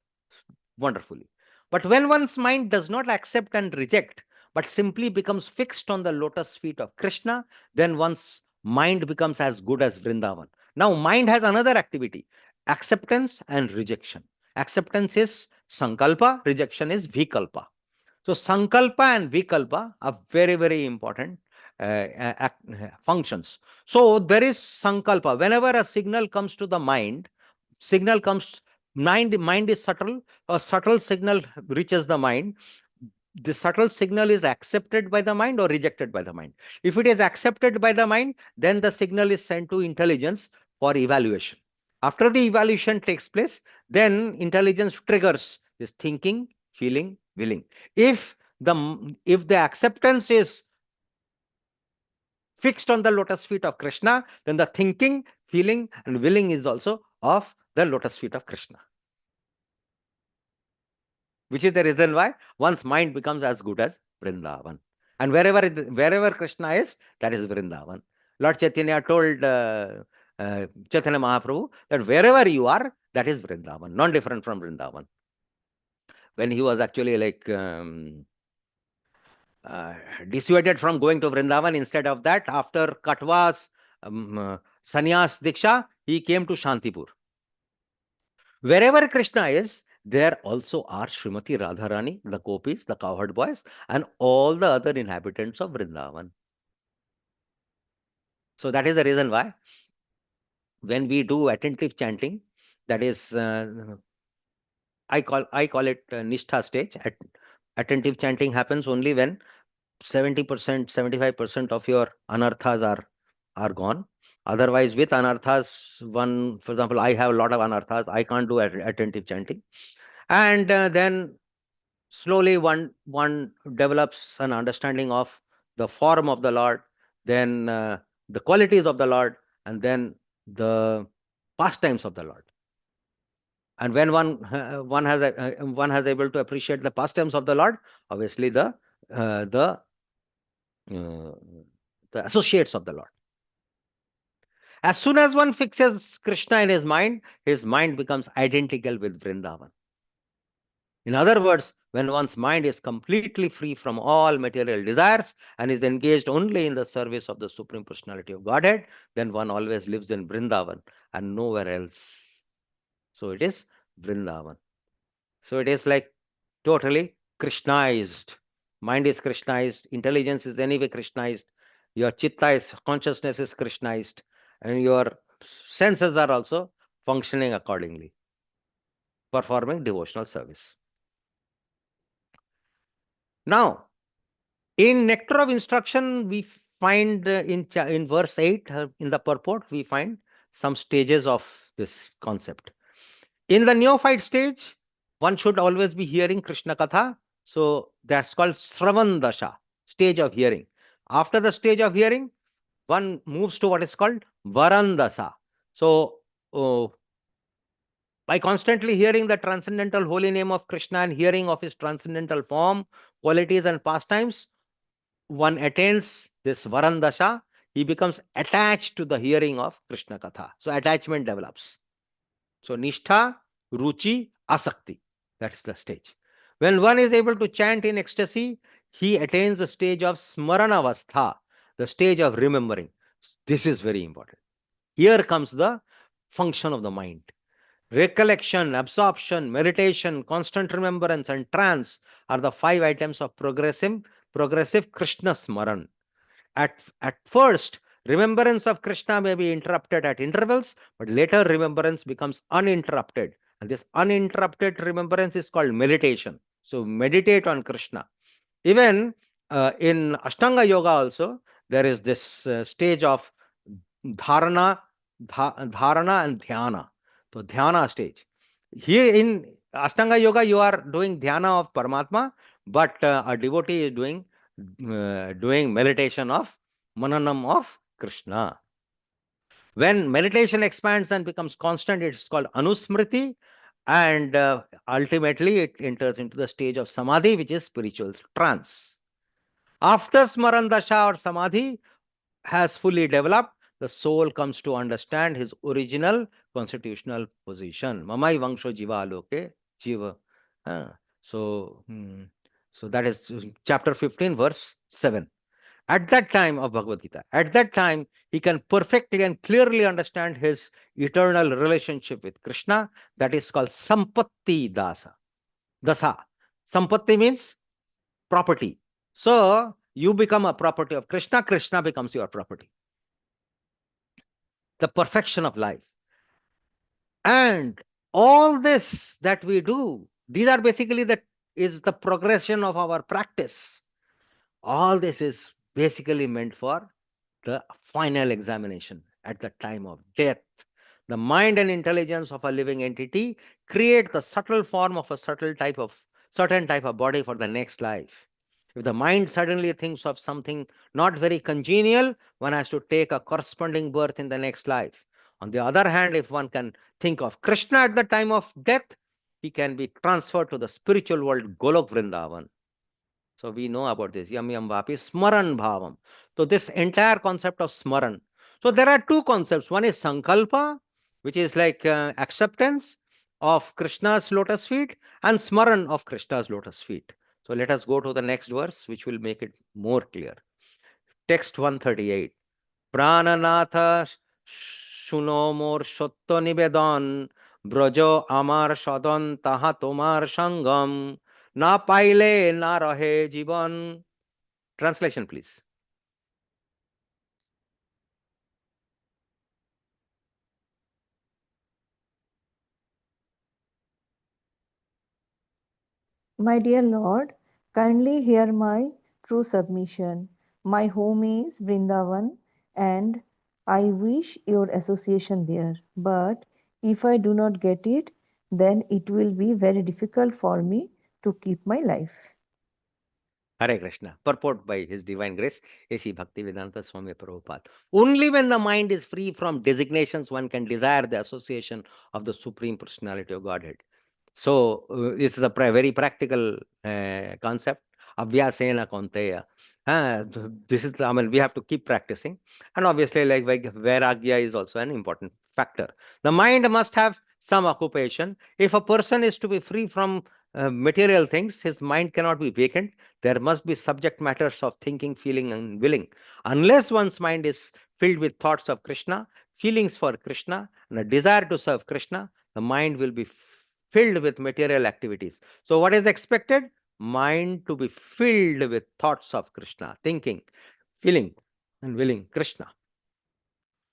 wonderfully. But when one's mind does not accept and reject, but simply becomes fixed on the lotus feet of Krishna, then one's mind becomes as good as Vrindavan. Now, mind has another activity, acceptance and rejection. Acceptance is sankalpa, rejection is vikalpa. So sankalpa and vikalpa are very, very important functions. So there is sankalpa. Whenever a signal comes to the mind, signal comes, mind is subtle. A subtle signal reaches the mind. The subtle signal is accepted by the mind or rejected by the mind. If it is accepted by the mind, then the signal is sent to intelligence for evaluation. After the evaluation takes place, then intelligence triggers this thinking, feeling, willing. If the acceptance is fixed on the lotus feet of Krishna, then the thinking, feeling, and willing is also of the lotus feet of Krishna. Which is the reason why one's mind becomes as good as Vrindavan. And wherever Krishna is, that is Vrindavan. Lord Chaitanya told Chaitanya Mahaprabhu that wherever you are, that is Vrindavan, non different from Vrindavan. When he was actually like dissuaded from going to Vrindavan, instead of that, after Katwa's sannyas diksha, he came to Shantipur. Wherever Krishna is, there also are Srimati Radharani, the gopis, the cowherd boys, and all the other inhabitants of Vrindavan. So that is the reason why when we do attentive chanting, that is, I call it Nishtha stage. Attentive chanting happens only when 70%, 75% of your anarthas are gone. Otherwise, with anarthas, one, for example, I have a lot of anarthas. I can't do attentive chanting. And then slowly one develops an understanding of the form of the Lord, then the qualities of the Lord, and then the pastimes of the Lord. And when one has able to appreciate the pastimes of the Lord, obviously uh, the uh, the associates of the Lord. As soon as one fixes Krishna in his mind becomes identical with Vrindavan. In other words, when one's mind is completely free from all material desires and is engaged only in the service of the Supreme Personality of Godhead, then one always lives in Vrindavan and nowhere else. So it is Vrindavan. So it is like totally Krishnaized. Mind is Krishnaized. Intelligence is anyway Krishnaized. Your chitta is, consciousness is Krishnaized. And your senses are also functioning accordingly, performing devotional service. Now, in Nectar of Instruction, we find in verse 8, in the purport, we find some stages of this concept. In the neophyte stage, one should always be hearing Krishna Katha. So that's called Sravan Dasha, stage of hearing. After the stage of hearing, one moves to what is called Varandasa. So by constantly hearing the transcendental holy name of Krishna and hearing of his transcendental form, qualities, and pastimes, one attains this Varandasha. He becomes attached to the hearing of Krishna Katha. So attachment develops. So Nishtha, Ruchi, Asakti. That's the stage. When one is able to chant in ecstasy, he attains the stage of Smaranavastha, the stage of remembering. This is very important. Here comes the function of the mind. Recollection, absorption, meditation, constant remembrance, and trance are the 5 items of progressive Krishna Smaran. At first, remembrance of Krishna may be interrupted at intervals, but later remembrance becomes uninterrupted And this uninterrupted remembrance is called meditation. So meditate on Krishna. Even in Ashtanga Yoga also, there is this stage of dharana, dharana and dhyana. So dhyana stage. Here in Ashtanga Yoga, you are doing dhyana of Paramatma, but a devotee is doing meditation of mananam of Krishna. When meditation expands and becomes constant, it's called anusmriti, and ultimately it enters into the stage of samadhi, which is spiritual trance. After smaran dasha or samadhi has fully developed, the soul comes to understand his original constitutional position. Mamai vangsho jiva aloke jiva. Ah, so, so that is chapter 15, verse 7. At that time of Bhagavad Gita, at that time, he can perfectly and clearly understand his eternal relationship with Krishna. That is called Sampatti Dasa. Dasa. Sampatti means property. So you become a property of Krishna, Krishna becomes your property. The perfection of life. And all this that we do, these are basically the progression of our practice. All this is basically meant for the final examination at the time of death. The mind and intelligence of a living entity create the subtle form of a certain type of body for the next life. If the mind suddenly thinks of something not very congenial, one has to take a corresponding birth in the next life. On the other hand, if one can think of Krishna at the time of death, he can be transferred to the spiritual world, Golok Vrindavan. So we know about this yam yam vapi smaran bhavam. So this entire concept of smaran. So there are two concepts. One is sankalpa, which is like acceptance of Krishna's lotus feet, and smaran of Krishna's lotus feet. So let us go to the next verse, which will make it more clear. Text 138. Prananatha শুনো মোর সত্য নিবেদন ব্রজ আমার সদন তাহা তোমার সঙ্গম না পাইলে না রহে জীবন. Translation, please. My dear Lord, kindly hear my true submission. My home is Vrindavan and I wish your association there. But if I do not get it, then it will be very difficult for me to keep my life. Hare Krishna. Purport by His Divine Grace, A.C. Bhaktivedanta Swami Prabhupada. Only when the mind is free from designations, one can desire the association of the Supreme Personality of Godhead. So this is a very practical concept. Abhyasena konteya. This is, I mean, we have to keep practicing. And obviously, like Vairagya is also an important factor. The mind must have some occupation. If a person is to be free from material things, his mind cannot be vacant. There must be subject matters of thinking, feeling, and willing. Unless one's mind is filled with thoughts of Krishna, feelings for Krishna, and a desire to serve Krishna, the mind will be filled with material activities. So, what is expected? Mind to be filled with thoughts of Krishna, thinking, feeling, and willing Krishna.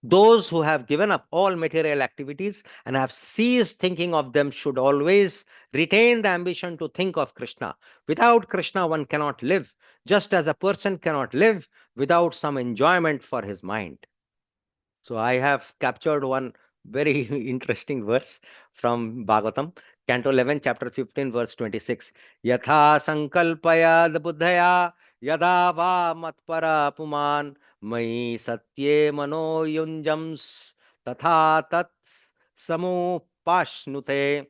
Those who have given up all material activities and have ceased thinking of them should always retain the ambition to think of Krishna. Without Krishna, one cannot live, just as a person cannot live without some enjoyment for his mind. So I have captured one very interesting verse from Bhagavatam, Canto 11, chapter 15, verse 26. Yatha sankalpayad buddhaya yada va matpara puman mai satye mano yunjams tatha tat samupashnute.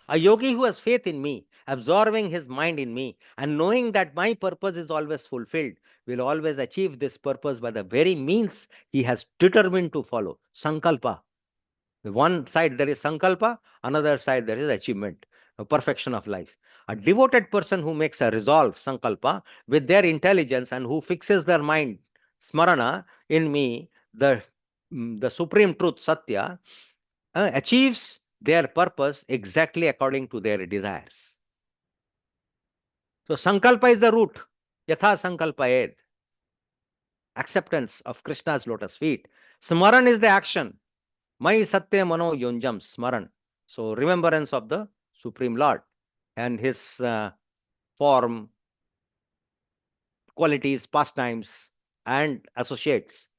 A yogi who has faith in me, absorbing his mind in me, and knowing that my purpose is always fulfilled, will always achieve this purpose by the very means he has determined to follow. Sankalpa. One side there is sankalpa, another side there is achievement, a perfection of life. A devoted person who makes a resolve, sankalpa, with their intelligence and who fixes their mind, smarana, in me, the supreme truth, satya, achieves their purpose exactly according to their desires. So sankalpa is the root. Yatha sankalpayed. Acceptance of Krishna's lotus feet. Smaran is the action. Mai satya mano yunjam smaran. So remembrance of the Supreme Lord and his form, qualities, pastimes, and associates.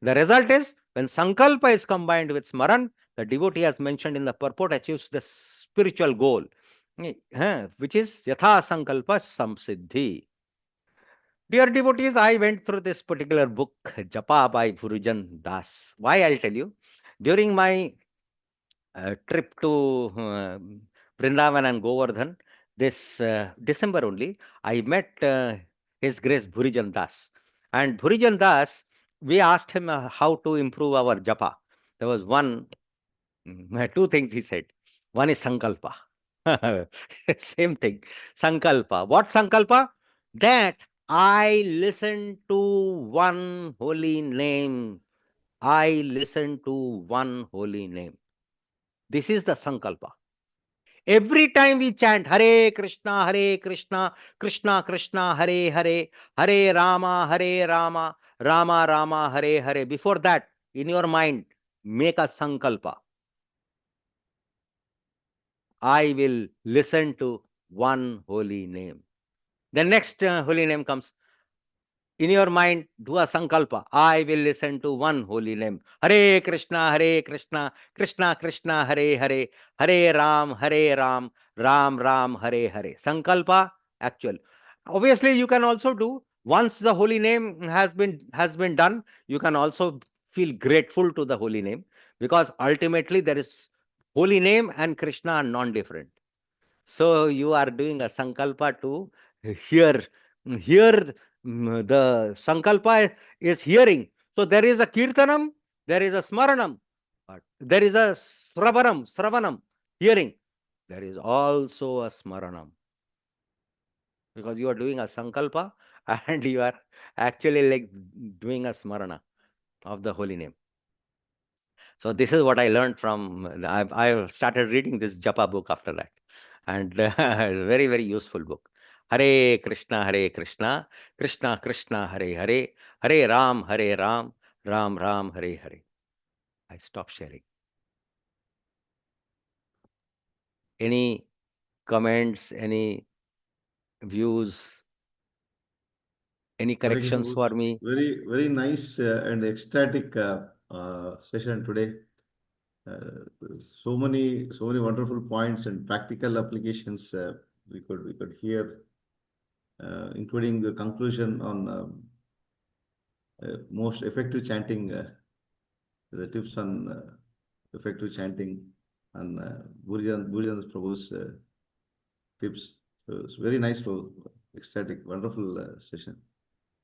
The result is when Sankalpa is combined with Smaran, the devotee, as mentioned in the purport, achieves the spiritual goal, which is Yatha Sankalpa Samsiddhi. Dear devotees, I went through this particular book, Japa by Gurujan Das. Why? I'll tell you. During my trip to Vrindavan and Govardhan, this December only, I met His Grace Bhurijan Das. And Bhurijan Das, we asked him how to improve our japa. There was two things he said. One is Sankalpa. Same thing. Sankalpa. What Sankalpa? That I listen to one holy name. I listen to one holy name. This is the Sankalpa. Every time we chant Hare Krishna, Krishna Krishna, Hare Hare, Hare Rama, Rama Rama, Hare Hare. Before that, in your mind, make a Sankalpa. I will listen to one holy name. The next holy name comes. In your mind, do a sankalpa. I will listen to one holy name. Hare Krishna, Krishna Krishna, Hare Hare, Hare Ram, Ram Ram, Hare Hare. Sankalpa, actual. Obviously, you can also do once the holy name has been done. You can also feel grateful to the holy name because ultimately there is holy name and Krishna are non-different. So you are doing a sankalpa to hear. Hear the sankalpa is hearing. So there is a kirtanam, there is a smaranam, but there is a sravanam, hearing. There is also a smaranam because you are doing a sankalpa and you are actually like doing a smarana of the holy name. So this is what I learned from. I've started reading this japa book after that, and very very useful book. Hare Krishna, Krishna Krishna, Hare Hare, Hare Ram, Ram Ram, Hare Hare. I stop sharing. Any comments? Any views? Any Hare Krishna corrections for Prabhu. me? Very nice and ecstatic session today. So many wonderful points and practical applications we could hear, including the conclusion on most effective chanting, the tips on effective chanting, and Burijan Prabhu's tips. So it's very nice, Prabhu. Ecstatic, wonderful session.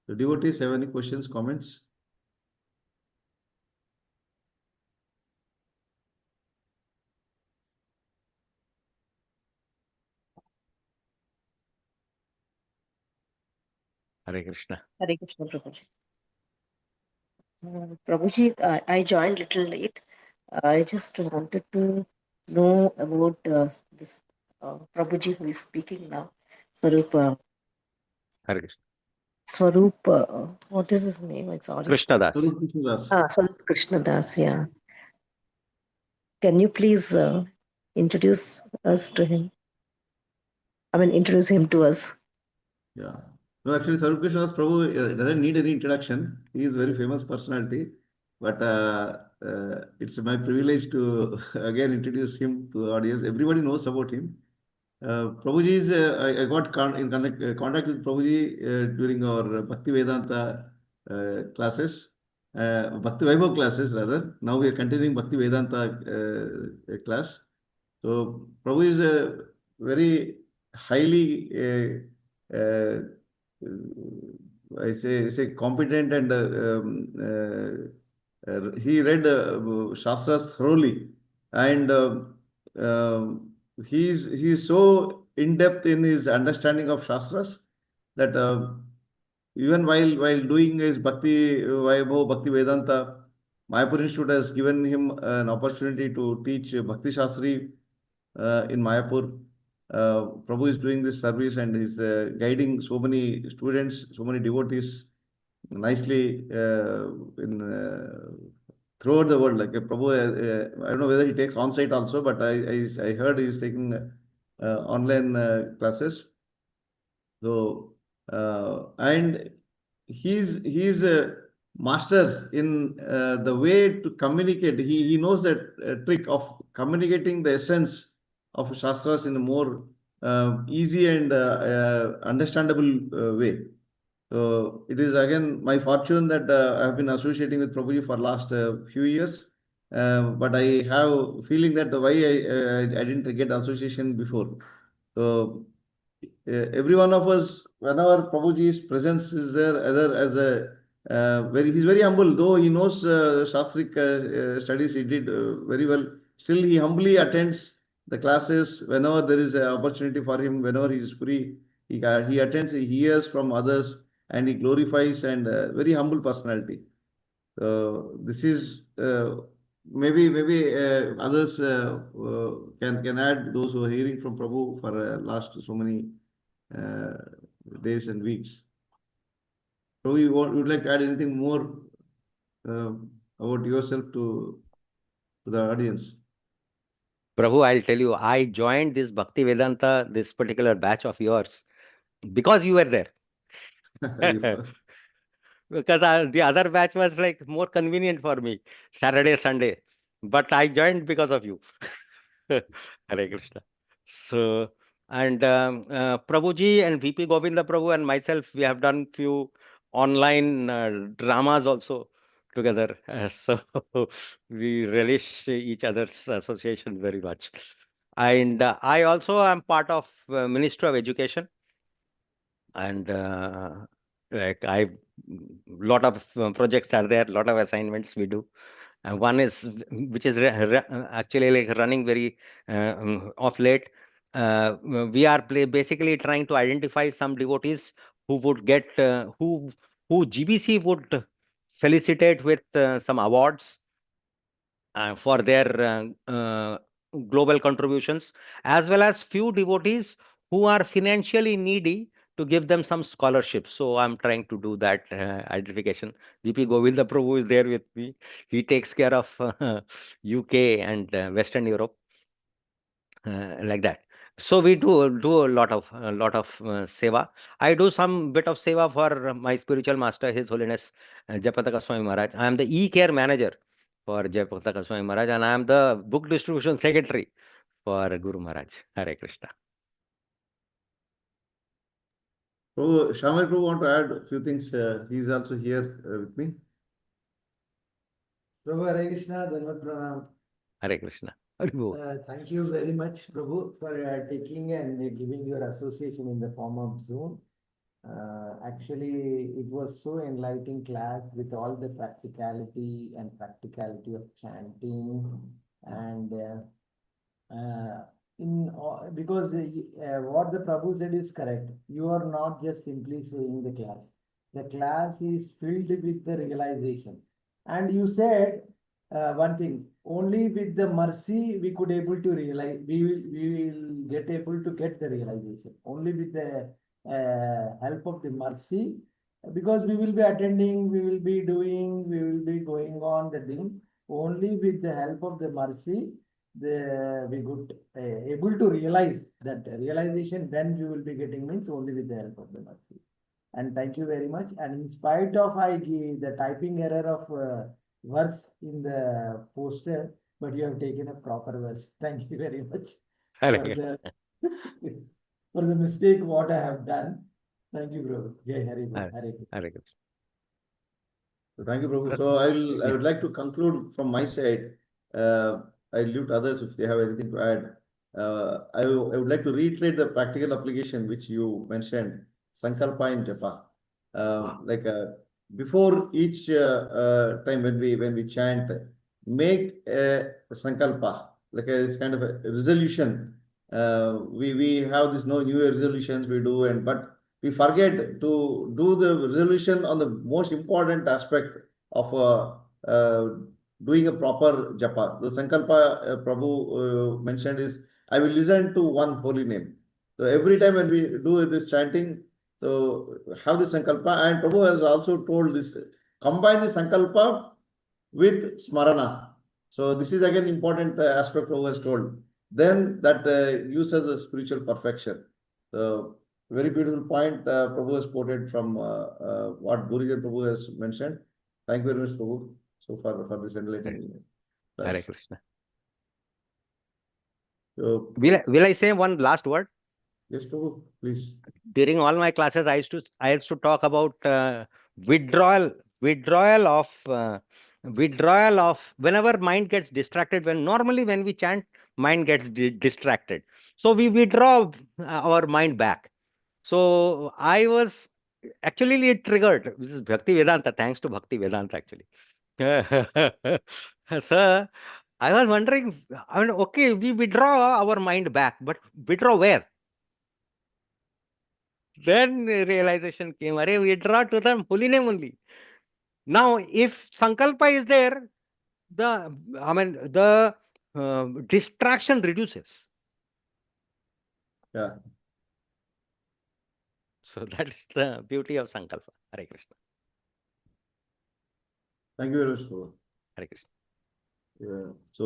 So devotees have any questions, comments? Hare Krishna. Hare Krishna, Prabhuji. Prabhuji, I joined little late. I just wanted to know about this Prabhuji who is speaking now. Swarup, Hare Krishna. Swarup, what is his name? I'm sorry. Krishna Das. Swarup Krishnadas. Swarup Krishnadas, yeah. Can you please introduce us to him? I mean, introduce him to us. Yeah. No, actually, Swarup Krishnadas Prabhu doesn't need any introduction. He is a very famous personality. But it's my privilege to again introduce him to the audience. Everybody knows about him. Prabhuji is, I got contact with Prabhuji during our Bhakti Vedanta classes, Bhakti Vaibhav classes rather. Now we are continuing Bhakti Vedanta class. So Prabhu is a very highly, I say competent and he read Shastras thoroughly, and he is so in depth in his understanding of Shastras that even while doing his Bhakti Vaibhav, Bhakti Vedanta, Mayapur Institute has given him an opportunity to teach Bhakti Shastri in Mayapur. Prabhu is doing this service and is guiding so many students, so many devotees nicely in throughout the world. Like Prabhu, I don't know whether he takes on-site also, but I heard he's taking online classes. So and he's a master in the way to communicate. He knows that trick of communicating the essence of shastras in a more easy and understandable way. So it is again my fortune that I have been associating with Prabhuji for last few years. But I have feeling that why I didn't get association before. So every one of us, whenever Prabhuji's presence is there, either as a he's very humble, though he knows Shastric studies, he did very well. Still, he humbly attends the classes whenever there is an opportunity for him, whenever he is free. He attends, he hears from others, and he glorifies and very humble personality. This is maybe others can add those who are hearing from Prabhu for last so many uh, days and weeks. Prabhu, would like to add anything more uh, about yourself to the audience? Prabhu, I'll tell you, I joined this Bhakti Vedanta, this particular batch of yours, because you were there. Because the other batch was like more convenient for me, Saturday, Sunday. But I joined because of you. Hare Krishna. So, and Prabhuji and VP Govinda Prabhu and myself, we have done few online dramas also together. So we relish each other's association very much. And I also am part of Ministry of Education, and like I lot of projects are there, lot of assignments we do, and one is which is actually like running very off late. We are basically trying to identify some devotees who would get who GBC would felicitate with some awards for their global contributions, as well as few devotees who are financially needy, to give them some scholarships. So I'm trying to do that identification. GP Govinda Prabhu is there with me. He takes care of UK and Western Europe, like that. So we do a lot of seva. I do some bit of seva for my spiritual master, His Holiness Jayapataka Swami Maharaj. I am the e-care manager for Jayapataka Swami Maharaj, and I am the book distribution secretary for Guru Maharaj. Hare Krishna. Prabhu, Shamai Prabhu want to add a few things. He is also here with me. Prabhu, Hare Krishna, Dhanvat Pranam. Hare Krishna. Hari Bol. Thank you very much, Prabhu, for taking and giving your association in the form of Zoom. Actually, it was so enlightening class with all the practicality of chanting and because what the Prabhu said is correct. You are not just simply saying the class. The class is filled with the realization. And you said one thing, only with the mercy we could able to realize, we will get able to get the realization. Only with the help of the mercy, because we will be attending, we will be doing, we will be going on the thing. Only with the help of the mercy, we could able to realize that realization when we will be getting means only with the help of the mercy. And thank you very much. And in spite of I give the typing error of verse in the poster, but you have taken a proper verse. Thank you very much Hare for Krishna. the for the mistake what I have done. Thank you, bro. Jai Hari Bol. Hare Hare Krishna. Hare Krishna. So thank you, Prabhu. So I would like to conclude from my side. I leave to others if they have anything to add. I would like to reiterate the practical application which you mentioned, Sankalpa in Japa. Like before each time when we chant, make a Sankalpa, like it's kind of a resolution. We have this no New Year resolutions we do, and but we forget to do the resolution on the most important aspect of doing a proper japa. The Sankalpa Prabhu mentioned is, I will listen to one holy name. So every time when we do this chanting, so have the Sankalpa, and Prabhu has also told this, combine the Sankalpa with smarana. So this is again important aspect Prabhu has told. Then that uses a spiritual perfection. So very beautiful point Prabhu has quoted from what Guruji Prabhu has mentioned. Thank you very much, Prabhu, so far for this enlightening Hare class. Krishna. So Will I say one last word? yes, Prabhu, please. During all my classes, I used to talk about withdrawal, withdrawal of withdrawal of whenever mind gets distracted. When we chant, mind gets distracted. So we withdraw our mind back. So I was actually it triggered. This is Bhakti Vedanta. Thanks to Bhakti Vedanta, actually. Sir, I was wondering. I mean, okay, we withdraw our mind back, but withdraw where? Then realization came, Arey, we draw to the holy name only. Now, if Sankalpa is there, the distraction reduces. Yeah, So that is the beauty of Sankalpa. Hare Krishna. thank you very much, Prabhu. Hare Krishna. Yeah. So